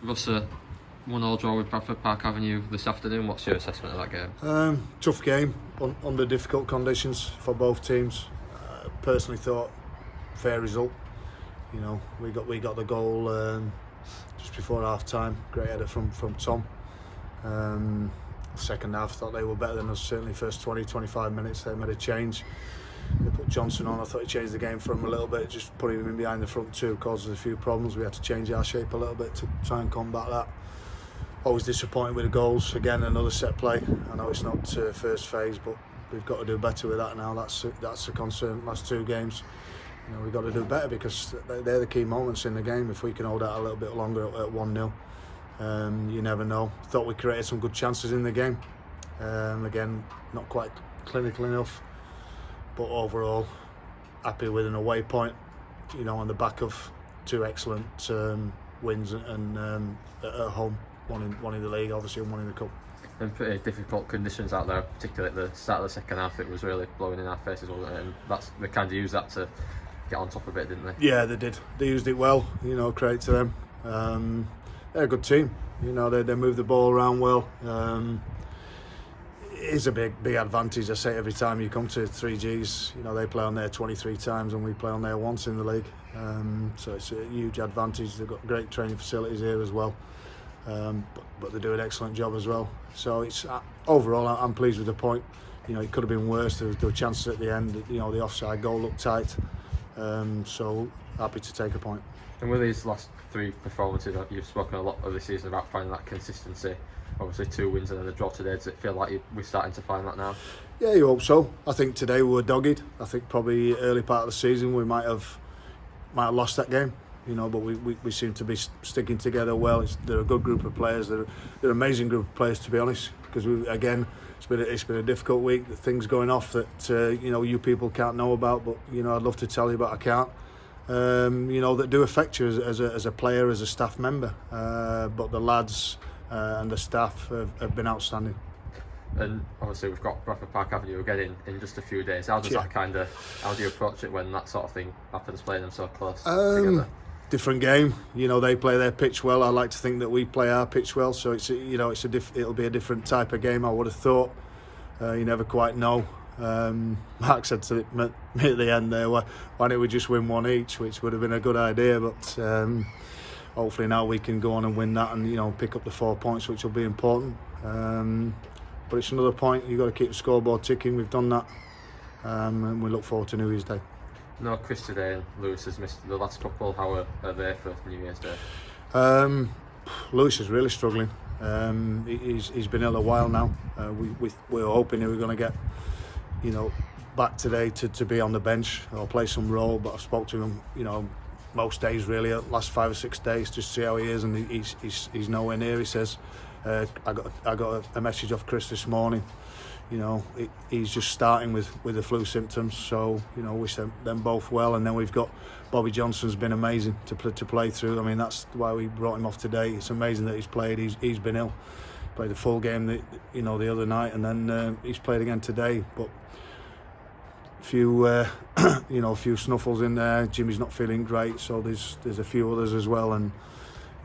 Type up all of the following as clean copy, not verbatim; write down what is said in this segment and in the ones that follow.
Russ, 1-1 draw with Bradford Park Avenue this afternoon. What's your assessment of that game? Tough game under difficult conditions for both teams. Personally thought fair result. You know, we got the goal just before half time. Great header from Tom. Second half, thought they were better than us. Certainly first 20-25 minutes they made a change. They put Johnson on. I thought he changed the game for him a little bit. Just putting him in behind the front two caused us a few problems. We had to change our shape a little bit to try and combat that. Always disappointed with the goals. Again, another set play. I know it's not first phase, but we've got to do better with that now. That's a concern. Last two games, you know, we've got to do better because they're the key moments in the game. If we can hold out a little bit longer at 1-0, you never know. Thought we created some good chances in the game. Again, not quite clinical enough, but overall, happy with an away point. You know, on the back of two excellent wins and at home. One in the league, obviously, and one in the cup. And pretty difficult conditions out there, particularly at the start of the second half. It was really blowing in our faces, wasn't it? And they kind of used that to get on top of it, didn't they? Yeah, they did. They used it well. You know, credit to them. They're a good team. You know, they move the ball around well. It is a big advantage. I say every time you come to 3Gs. You know, they play on there 23 times and we play on there once in the league. So it's a huge advantage. They've got great training facilities here as well. But they do an excellent job as well. So it's overall, I'm pleased with the point. You know, it could have been worse. There were chances at the end. You know, the offside goal looked tight. So happy to take a point. And with these last three performances, you've spoken a lot of this season about finding that consistency. Obviously, 2 wins and then a draw today. Does it feel like we're starting to find that now? Yeah, you hope so. I think today we were dogged. I think probably early part of the season we might have lost that game. You know, but we seem to be sticking together well. They're a good group of players. They're an amazing group of players, to be honest. Because it's been a difficult week. Things going off that you know, you people can't know about, but you know, I'd love to tell you, but I can't. You know, that do affect you as a player, as a staff member. But the lads and the staff have been outstanding. And obviously we've got Bradford Park Avenue again in just a few days. How do you approach it when that sort of thing happens, playing them so close together? Different game, you know. They play their pitch well. I like to think that we play our pitch well. So it's, you know, it'll be a different type of game. I would have thought. You never quite know. Mark said to me at the end there, why don't we just win one each, which would have been a good idea. But hopefully now we can go on and win that, and you know, pick up the 4 points, which will be important. But it's another point. You've got to keep the scoreboard ticking. We've done that, and we look forward to New Year's Day. No, Chris today and Lewis has missed the last couple. How are they for New Year's Day? Lewis is really struggling. He's been ill a while now. We were hoping he was going to get, you know, back today to be on the bench or play some role. But I've spoke to him, you know, most days really, last 5 or 6 days, just to see how he is, and he's nowhere near. He says, I got a message off Chris this morning. You know, he's just starting with the flu symptoms, so you know, wish them both well. And then we've got Bobby Johnson's been amazing to play through. I mean, that's why we brought him off today. It's amazing that he's played. He's been ill, played the full game, the other night, and then he's played again today. But a few snuffles in there. Jimmy's not feeling great, so there's a few others as well, and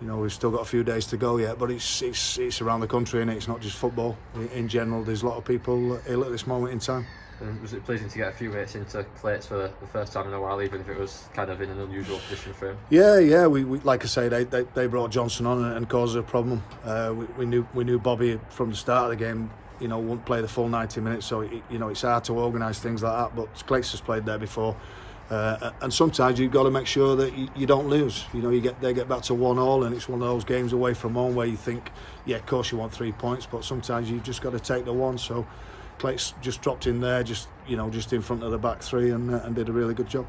you know, we've still got a few days to go yet, but it's around the country, and it's not just football. In general, there's a lot of people ill at this moment in time. And was it pleasing to get a few mates into Clates for the first time in a while, even if it was kind of in an unusual position for him? Yeah. We like I say, they brought Johnson on and caused a problem. We knew Bobby from the start of the game, you know, wouldn't play the full 90 minutes, so you know, it's hard to organise things like that. But Clates has played there before. And sometimes you've got to make sure that you don't lose. You know, they get back to 1-1, and it's one of those games away from home where you think, yeah, of course you want 3 points, but sometimes you've just got to take the one. So Clates just dropped in there, just in front of the back three, and did a really good job.